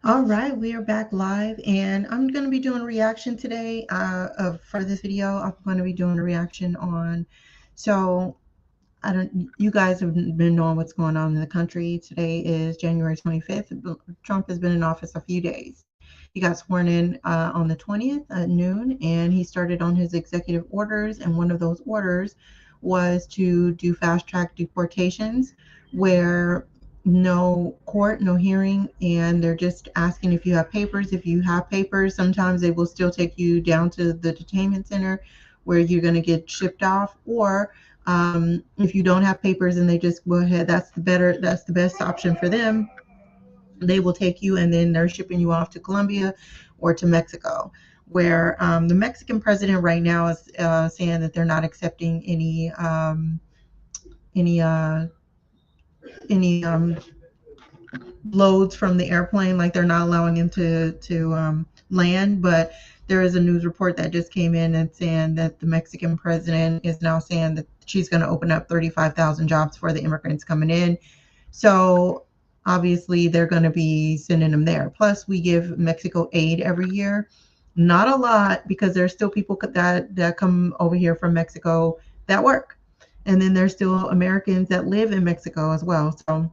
All right, we are back live, and I'm going to be doing a reaction today. For this video, I'm going to be doing a reaction on. So I don't. You guys have been knowing what's going on in the country. Today is January 25th. Trump has been in office a few days. He got sworn in on the 20th at noon, and he started on his executive orders. And one of those orders was to do fast track deportations, where no court, no hearing, and they're just asking if you have papers. If you have papers, sometimes they will still take you down to the detainment center where you're going to get shipped off, or if you don't have papers and they just go ahead, that's the best option for them. They will take you and then they're shipping you off to Colombia or to Mexico, where the Mexican president right now is saying that they're not accepting any uh, any loads from the airplane, like they're not allowing him to land. But there is a news report that just came in and saying that the Mexican president is now saying that she's going to open up 35,000 jobs for the immigrants coming in. So obviously they're going to be sending them there. Plus, we give Mexico aid every year. Not a lot, because there's still people that come over here from Mexico that work, and then there's still Americans that live in Mexico as well. So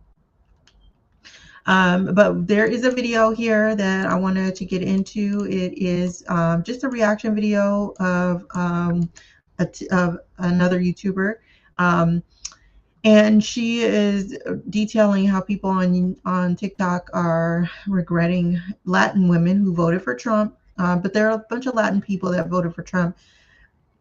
but there is a video here that I wanted to get into. It is just a reaction video of another YouTuber. Um, and she is detailing how people on TikTok are regretting Latin women who voted for Trump. But there are a bunch of Latin people that voted for Trump.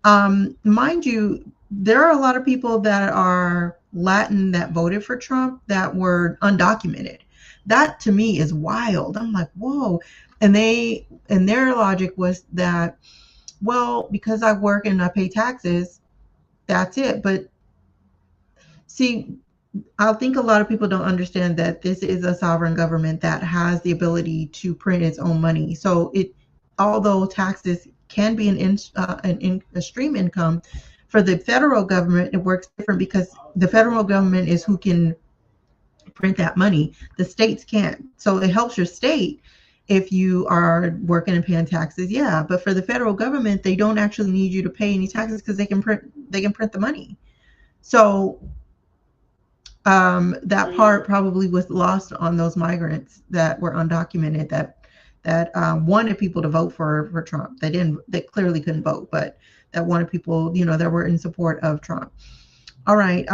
Mind you, there are a lot of people that are Latin that voted for Trump that were undocumented. That to me is wild. I'm like, whoa. And their logic was that, well, because I work and I pay taxes, that's it. But see, I think a lot of people don't understand that this is a sovereign government that has the ability to print its own money. So although taxes can be a stream income, for the federal government, it works different because the federal government is who can print that money. The states can't. So it helps your state if you are working and paying taxes, yeah. But for the federal government, they don't actually need you to pay any taxes because they can print the money. So that part probably was lost on those migrants that were undocumented that wanted people to vote for Trump. They clearly couldn't vote, but that wanted people, that were in support of Trump. All right.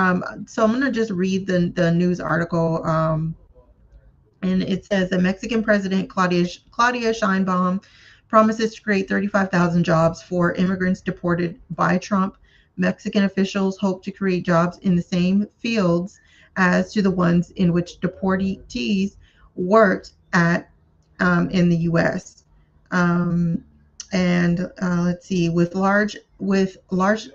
So I'm going to just read the news article. And it says that Mexican President Claudia Sheinbaum promises to create 35,000 jobs for immigrants deported by Trump. Mexican officials hope to create jobs in the same fields as to the ones in which deportees worked at in the U.S. Um, and let's see, with large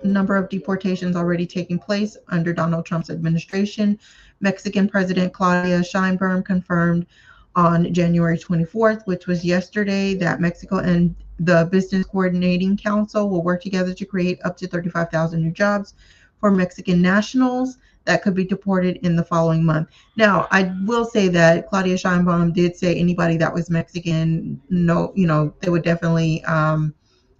number of deportations already taking place under Donald Trump's administration, Mexican President Claudia Sheinbaum confirmed on January 24th, which was yesterday, that Mexico and the Business Coordinating Council will work together to create up to 35,000 new jobs for Mexican nationals that could be deported in the following month. Now, I will say that Claudia Sheinbaum did say anybody that was Mexican, no, they would definitely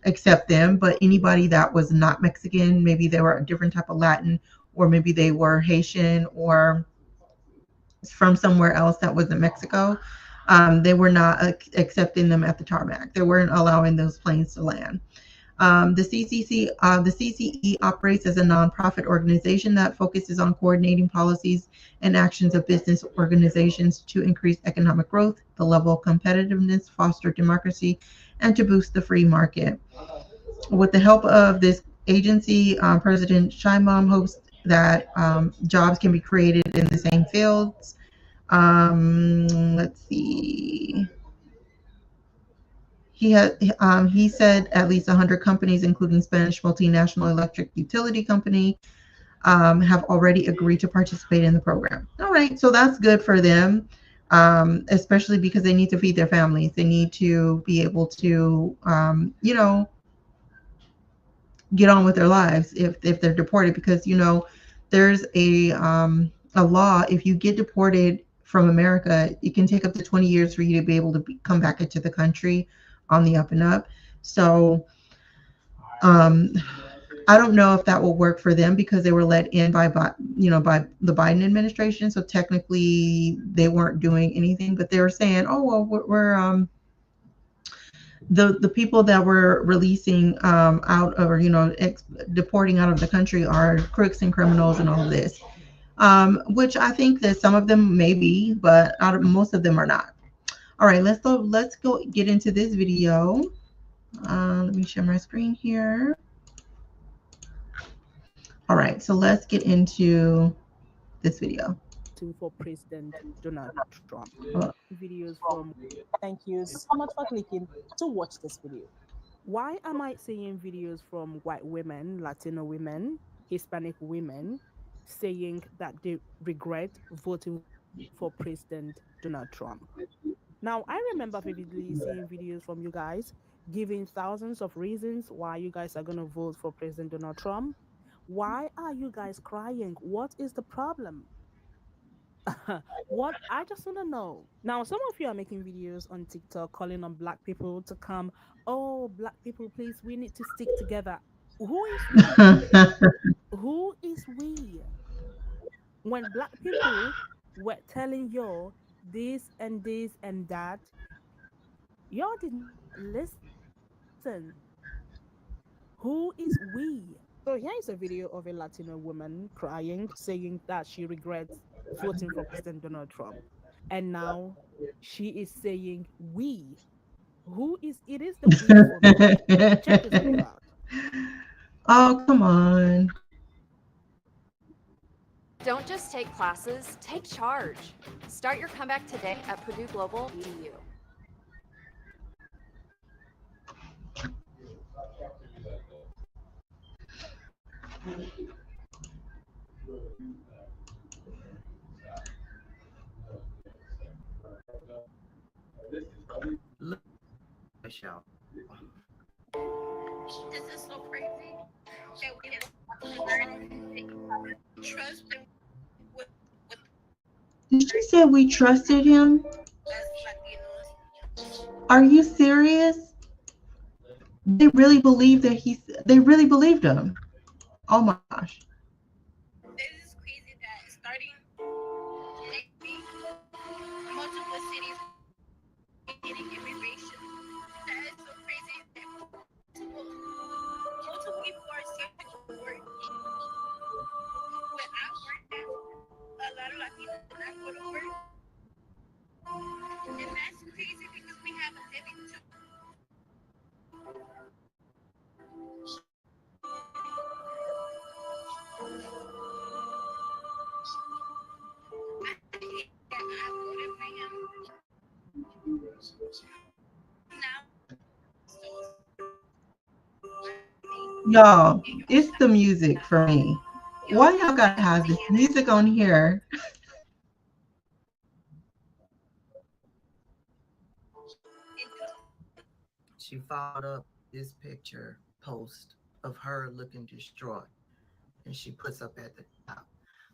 accept them. But anybody that was not Mexican, maybe they were a different type of Latin, or maybe they were Haitian or from somewhere else that wasn't Mexico, they were not accepting them at the tarmac. They weren't allowing those planes to land. The CCE operates as a nonprofit organization that focuses on coordinating policies and actions of business organizations to increase economic growth, the level of competitiveness, foster democracy, and to boost the free market. With the help of this agency, President Sheinbaum hopes that jobs can be created in the same fields. Let's see. He said at least 100 companies, including Spanish multinational electric utility company, have already agreed to participate in the program. All right, so that's good for them, especially because they need to feed their families. They need to be able to, get on with their lives if they're deported, because there's a law. If you get deported from America, it can take up to 20 years for you to be able to come back into the country on the up and up. So um, I don't know if that will work for them because they were let in by the Biden administration. So technically, they weren't doing anything, but they were saying, "Oh well, we're the people that we're releasing out, or deporting out of the country are crooks and criminals and all of this." Which I think that some of them may be, but most of them are not. All right, let's go get into this video. Let me share my screen here. All right, so let's get into this video. For President Donald Trump. Uh, Videos from. Thank you so much for clicking to watch this video. Why am I seeing videos from white women, Latino women, Hispanic women saying that they regret voting for President Donald Trump? Now, I remember vividly seeing videos from you guys giving thousands of reasons why you guys are going to vote for President Donald Trump. Why are you guys crying? What is the problem? What I just want to know. Now, some of you are making videos on TikTok calling on black people to come. Oh, black people, please, we need to stick together. Who is we? Who is we? When black people were telling you this and this and that, y'all did not listen. Who is we? So here is a video of a Latino woman crying, saying that she regrets voting for President Donald Trump. And now she is saying we. Who is it? Is the we for me? Check this video out. oh, come on. Don't just take classes, take charge. Start your comeback today at PurdueGlobal.edu. Michelle. This is so crazy that we have learned trust with Did she say we trusted him? us Latinos. Are you serious? They really believe that they really believed him. Oh my gosh. This is crazy that starting next week, multiple cities getting immigration. That is so crazy that multiple people are seeking to work. When I work at a lot of Latinos that go to work. And that's crazy because we have a living too. I voted for him. Now, Y'all, it's the music for me. Why y'all gotta have this music on here? She followed up this picture post of her looking distraught, and she puts up at the top.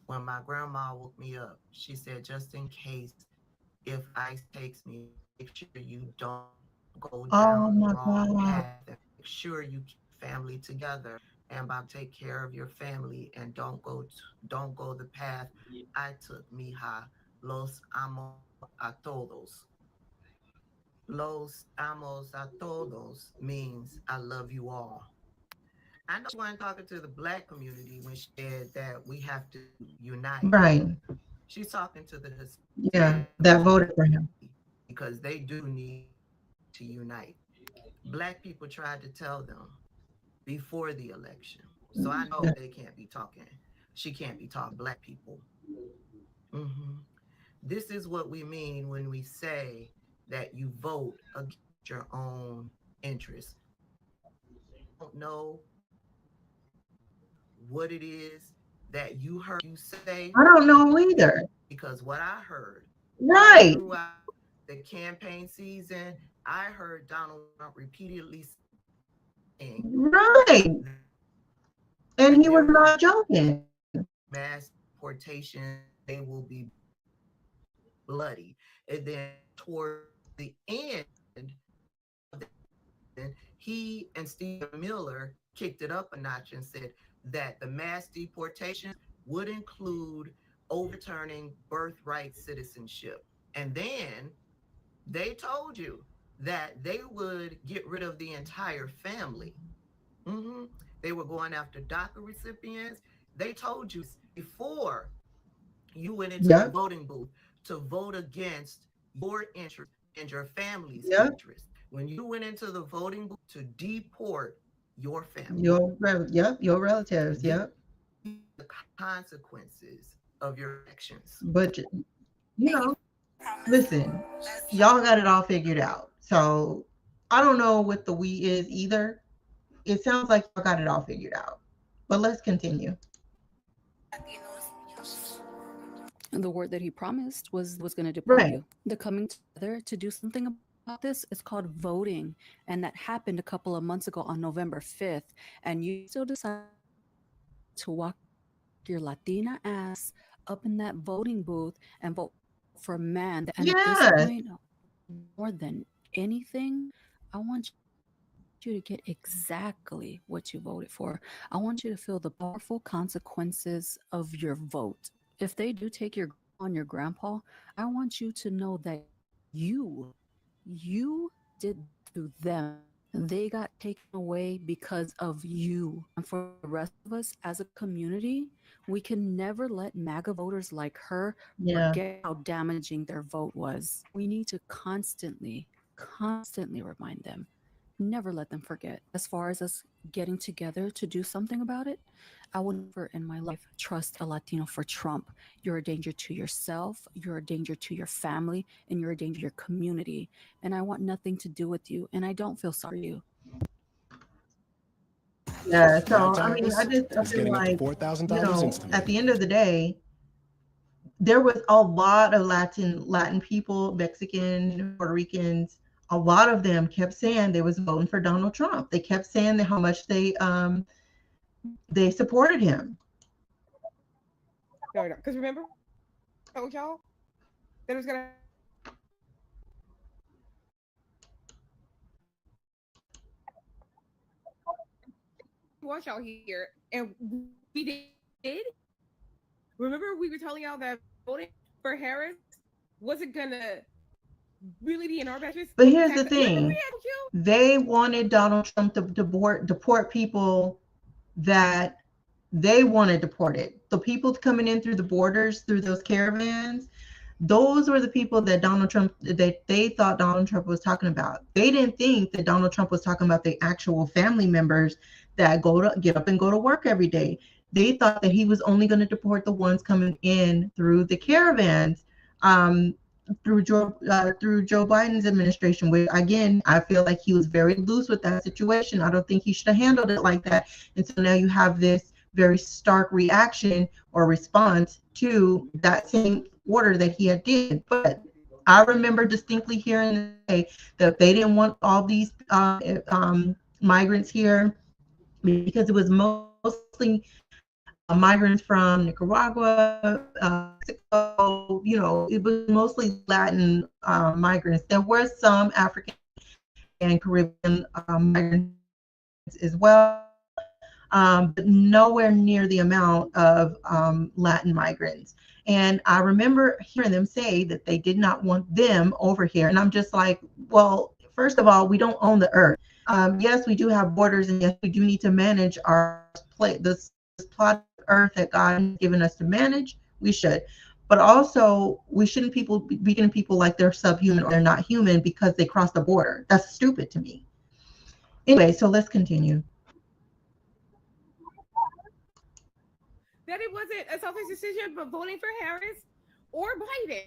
When my grandma woke me up, she said, just in case if ICE takes me, make sure you don't go Oh down the my wrong God. path. Make sure you keep family together and Bob take care of your family and don't go the path I took. Mija, los amo a todos. Los amos a todos means I love you all. I know she wasn't talking to the black community when she said that we have to unite. Right. She's talking to the Yeah, Hispanic that voted for him. because they do need to unite. Black people tried to tell them before the election. So I know they can't be talking. She can't be talking black people. Mm-hmm. This is what we mean when we say that you vote against your own interests. I don't know what it is that you heard you say, I don't know either. because what I heard Right. throughout the campaign season, I heard Donald Trump repeatedly saying Right. And he was not joking. mass deportation, they will be bloody. And then toward the end of the season, he and Stephen Miller kicked it up a notch and said that the mass deportations would include overturning birthright citizenship. And then they told you that they would get rid of the entire family. hmm They were going after DACA recipients. They told you before you went into the Yep. voting booth to vote against your interest and your family's Yep. interest. When you went into the voting booth to deport your family, Yep. Your relatives. these Yep. are the consequences of your actions. But you And he know, promised. listen, That's y'all got it all figured out. So I don't know what the we is either. It sounds like y'all got it all figured out. But let's continue. Latinos. And the word that he promised was going to deport Right. you. The coming together to do something about this is called voting, and that happened a couple of months ago on November 5th. And you still decided to walk your Latina ass up in that voting booth and vote for a man. And at this point, Yes. more than anything, I want you to get exactly what you voted for. I want you to feel the powerful consequences of your vote. If they do take your grandma and your grandpa, I want you to know that you did that to them. They got taken away because of you. And for the rest of us as a community, we can never let MAGA voters like her Yeah. forget how damaging their vote was. We need to constantly remind them. Never let them forget. As far as us getting together to do something about it, I will never in my life trust a Latino for Trump. You're a danger to yourself, you're a danger to your family, and you're a danger to your community. And I want nothing to do with you, and I don't feel sorry for you. Yeah. So I mean, Franchise I is feel getting up to like, $4,000 at instantly. the end of the day, there was a lot of Latin people, Mexican, Puerto Ricans. A lot of them kept saying they was voting for Donald Trump. They kept saying that how much they supported him. No, because remember, I told y'all that it was gonna watch y'all here, and we did. Remember, we were telling y'all that voting for Harris wasn't gonna really be in our best interest. But Was the here's tax? the Remember, we thing: had you. they wanted Donald Trump to deport people that they wanted deported. The people coming in through the borders, through those caravans, those were the people that Donald Trump, that they thought Donald Trump was talking about. They didn't think that Donald Trump was talking about the actual family members that go to get up and go to work every day. They thought that he was only going to deport the ones coming in through the caravans, um, through Joe Biden's administration. Which again, I feel like he was very loose with that situation. I don't think he should have handled it like that. And so now you have this very stark reaction or response to that same order that he had did. But I remember distinctly hearing them say that they didn't want all these migrants here because it was mostly migrants from Nicaragua, Mexico. You know, it was mostly Latin migrants. There were some African and Caribbean migrants as well, but nowhere near the amount of Latin migrants. And I remember hearing them say that they did not want them over here. And I'm just like, well, first of all, we don't own the earth. Yes, we do have borders, and yes, we do need to manage our this plot of earth that God has given us to manage. We should. But also, we shouldn't people be treating people like they're subhuman or they're not human because they cross the border. That's stupid to me. Anyway, so let's continue. That it wasn't a selfish decision, but voting for Harris or Biden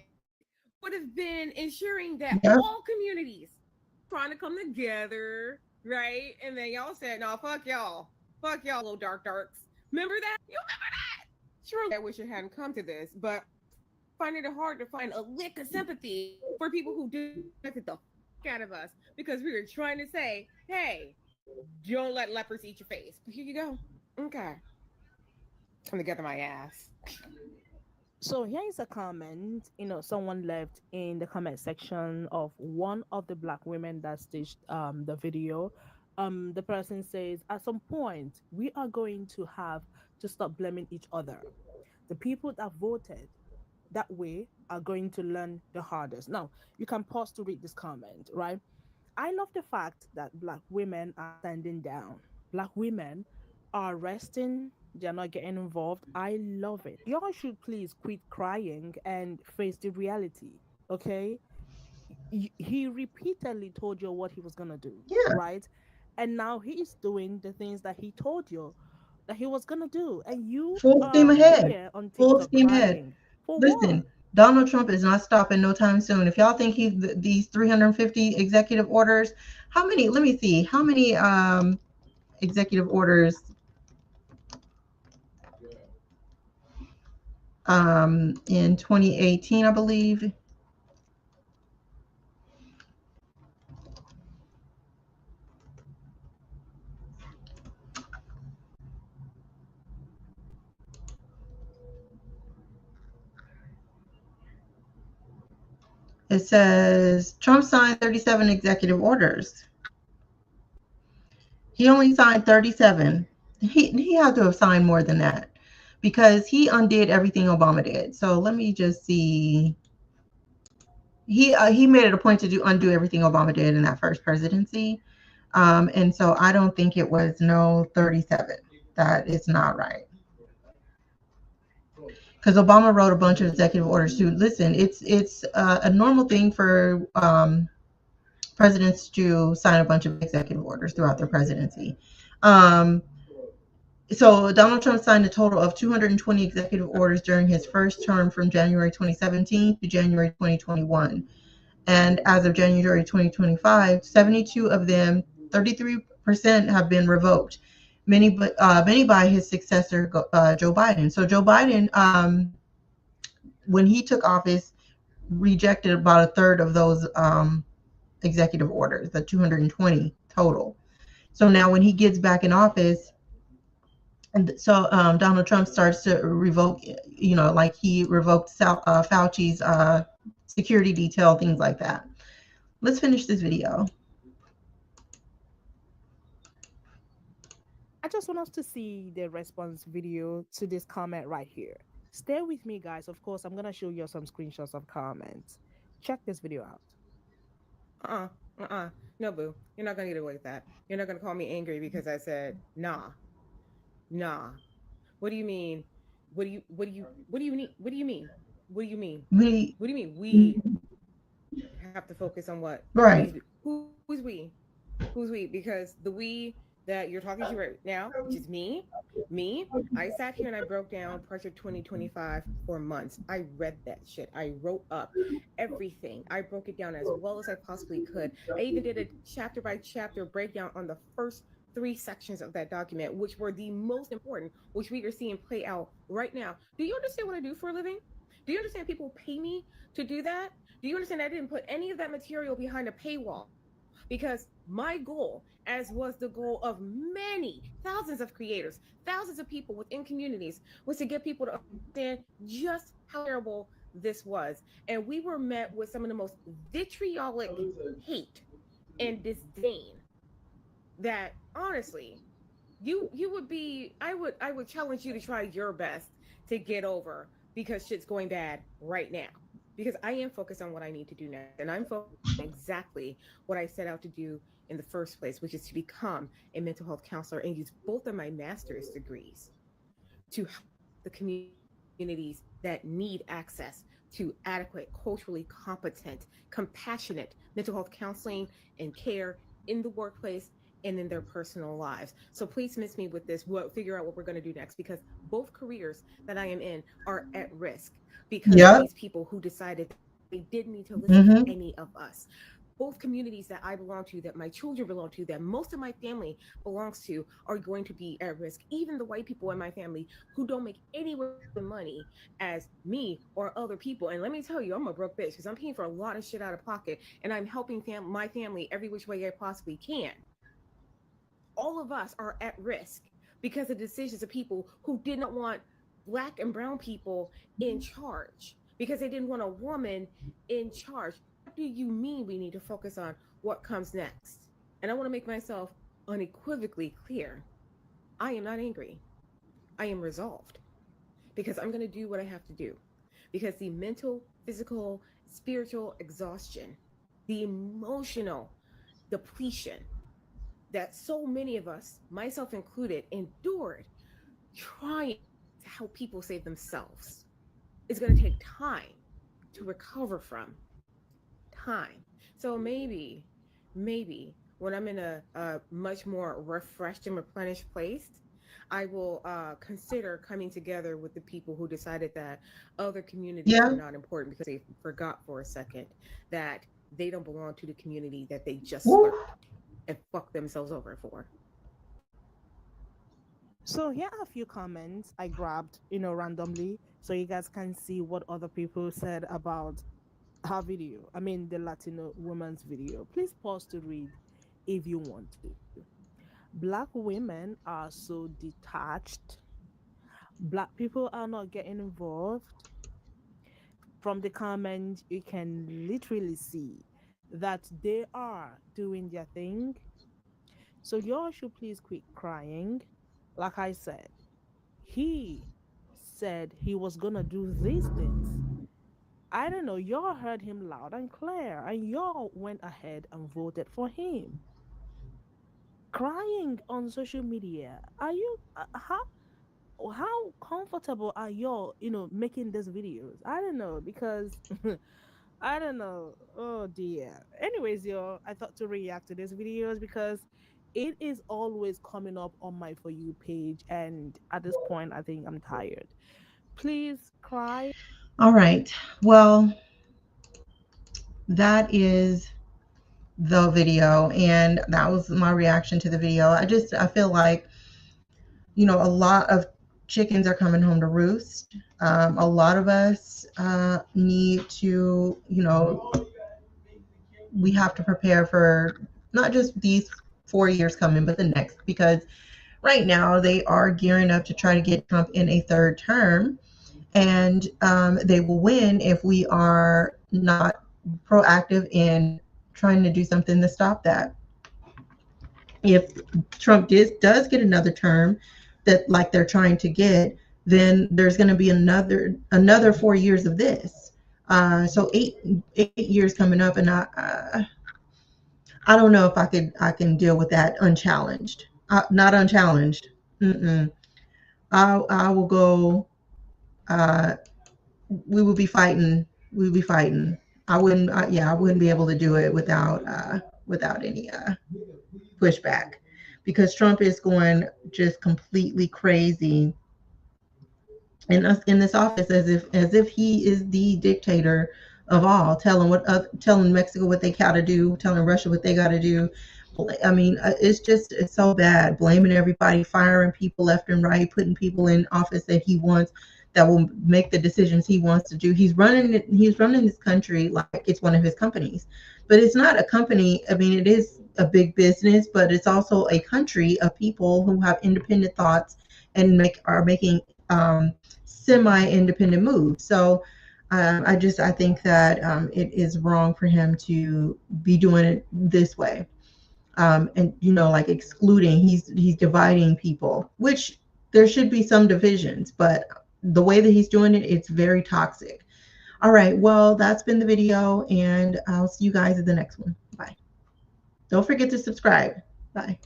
would have been ensuring that Yeah. all communities trying to come together, right? And then y'all said, "No, fuck y'all, little darks." Remember that? You remember that? Sure, I wish it hadn't come to this, but finding it hard to find a lick of sympathy for people who disrespected the fuck out of us because we were trying to say, "Hey, don't let lepers eat your face." But here you go. Okay, come together, my ass. So here is a comment, someone left in the comment section of one of the black women that staged the video. The person says, at some point, we are going to have to stop blaming each other. The people that voted that way are going to learn the hardest. Now, you can pause to read this comment, right? I love the fact that black women are standing down. Black women are resting. They're not getting involved. I love it. Y'all should please quit crying and face the reality. Okay? He repeatedly told you what he was gonna do, Yeah, right? And now he is doing the things that he told you that he was gonna do. And you full steam are ahead. here on Full TikTok steam ahead. crying. For Listen, what? Donald Trump is not stopping no time soon. If y'all think these 350 executive orders, how many? Let me see. How many executive orders in 2018, I believe. It says Trump signed 37 executive orders. He only signed 37. He had to have signed more than that because he undid everything Obama did. So let me just see. He made it a point to undo everything Obama did in that first presidency. And so I don't think it was no 37. That is not right. Because Obama wrote a bunch of executive orders too. Listen, it's a normal thing for presidents to sign a bunch of executive orders throughout their presidency. Um, so Donald Trump signed a total of 220 executive orders during his first term from January 2017 to January 2021. And as of January 2025, 72 of them, 33%, have been revoked. Many by his successor, Joe Biden. So Joe Biden, when he took office, rejected about a third of those executive orders, the 220 total. So now when he gets back in office, and so Donald Trump starts to revoke, like he revoked Fauci's security detail, things like that. Let's finish this video. I just want us to see the response video to this comment right here. Stay with me, guys. Of course, I'm going to show you some screenshots of comments. Check this video out. Uh-uh. Uh-uh. No, boo. You're not gonna get away with that. You're not gonna call me angry because I said nah. Nah. What do you mean? What do you mean? What do you mean? We, What do you mean? We have to focus on what? right. These who's we? Who's we? Because the we that you're talking to right now, which is me, I sat here and I broke down parts of 2025 for months. I read that shit. I wrote up everything. I broke it down as well as I possibly could. I even did a chapter by chapter breakdown on the first three sections of that document, which were the most important, which we are seeing play out right now. Do you understand what I do for a living? Do you understand people pay me to do that? Do you understand I didn't put any of that material behind a paywall? Because my goal, as was the goal of many thousands of creators, thousands of people within communities, was to get people to understand just how terrible this was. And we were met with some of the most vitriolic hate and disdain that honestly you would be I would challenge you to try your best to get over because shit's going bad right now, because I am focused on what I need to do next, and I'm focused on exactly what I set out to do in the first place, which is to become a mental health counselor and use both of my master's degrees to help the communities that need access to adequate, culturally competent, compassionate mental health counseling and care in the workplace and in their personal lives. So please miss me with this. We'll figure out what we're going to do next, because both careers that I am in are at risk because of Yep. these people who decided that they didn't need to listen to Mm-hmm. any of us. Both communities that I belong to, that my children belong to, that most of my family belongs to, are going to be at risk. Even the white people in my family who don't make anywhere near the money as me or other people. And let me tell you, I'm a broke bitch because I'm paying for a lot of shit out of pocket, and I'm helping my family every which way I possibly can. All of us are at risk because of decisions of people who did not want black and brown people in charge because they didn't want a woman in charge. What do you mean we need to focus on what comes next? And I want to make myself unequivocally clear. I am not angry. I am resolved because I'm going to do what I have to do. Because the mental, physical, spiritual exhaustion, the emotional depletion that so many of us, myself included, endured trying to help people save themselves is going to take time to recover from. Time. So maybe when I'm in a much more refreshed and replenished place, I will consider coming together with the people who decided that other communities Yeah. are not important because they forgot for a second that they don't belong to the community that they just Woo. slurped and fucked themselves over for. So here are a few comments I grabbed, randomly, so you guys can see what other people said about her video. I mean, the Latino woman's video. Please pause to read if you want to. Black women are so detached. Black people are not getting involved. From the comments, you can literally see that they are doing their thing. So y'all should please quit crying. Like I said, he said he was gonna do these things. I don't know, y'all heard him loud and clear, and y'all went ahead and voted for him. Crying on social media. Are you how comfortable are y'all, making these videos? I don't know because I don't know. Oh dear. Anyways, y'all, I thought to react to these videos because it is always coming up on my For You page, and at this point, I think I'm tired. Please cry. All right. Well, that is the video, and that was my reaction to the video. I feel like, a lot of chickens are coming home to roost. A lot of us need to, we have to prepare for not just these 4 years coming, but the next, because right now they are gearing up to try to get Trump in a third term, and they will win if we are not proactive in trying to do something to stop that. If Trump does get another term, that like they're trying to get, then there's going to be another 4 years of this. So eight years coming up, and I don't know if I can deal with that unchallenged. Not unchallenged. Mm-mm. I will go. Uh, we would be fighting. We would be fighting. I wouldn't. Yeah, I wouldn't be able to do it without any pushback, because Trump is going just completely crazy in us in this office, as if he is the dictator of all, telling Mexico what they gotta do, telling Russia what they gotta do. I mean, it's so bad, blaming everybody, firing people left and right, putting people in office that he wants, that will make the decisions he wants to do. He's running this country like it's one of his companies, but it's not a company. I mean, it is a big business, but it's also a country of people who have independent thoughts and are making semi-independent moves. So I think that it is wrong for him to be doing it this way, and like excluding. He's dividing people, which there should be some divisions, but the way that he's doing it, it's very toxic. All right, well, that's been the video, and I'll see you guys at the next one. Bye. Don't forget to subscribe. Bye.